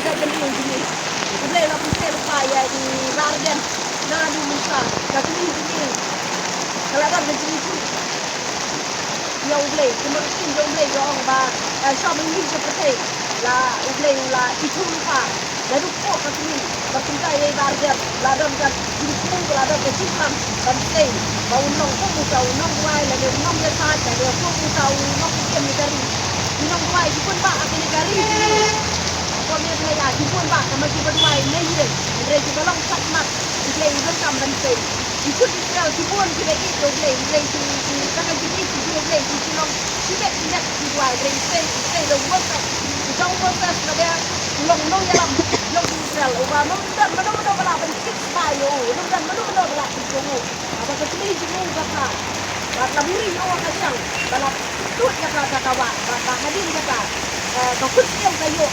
gagal ini. Boleh lah pusing payah di Bargen. Nah di Musa, gagal ini. Kalau ada gagal itu, ya boleh. Kemudian dia boleh orang bah shop ini seperti lah boleh lah itu lupa. Lalu kok katanya bertingkah di Bargen. Lalu kan di sini lalu kecilan dan stay. Bau nong kok muka nong wai lalu nong dia saja dia kok muka nong kian negari. Nong wai di pun pak akan negari. Kau ni ada ya di pun pak sama di pun wai negeri. Negeri belum sakmat. Negeri belum kamban stay. Ikut Israel di pun kita itu negeri di kakak di itu negeri di long sibet net di wai negeri stay the workers. Trong workers ada long nong yang long Israel. Ubah nong dan nong bela bentuk bayu. Nong dan nong bela bentuk. Apa ketemu juga kata, kata buri orang kacang, kalau ikut kata kawan, kata hadir kata, kau kunci yang kayu,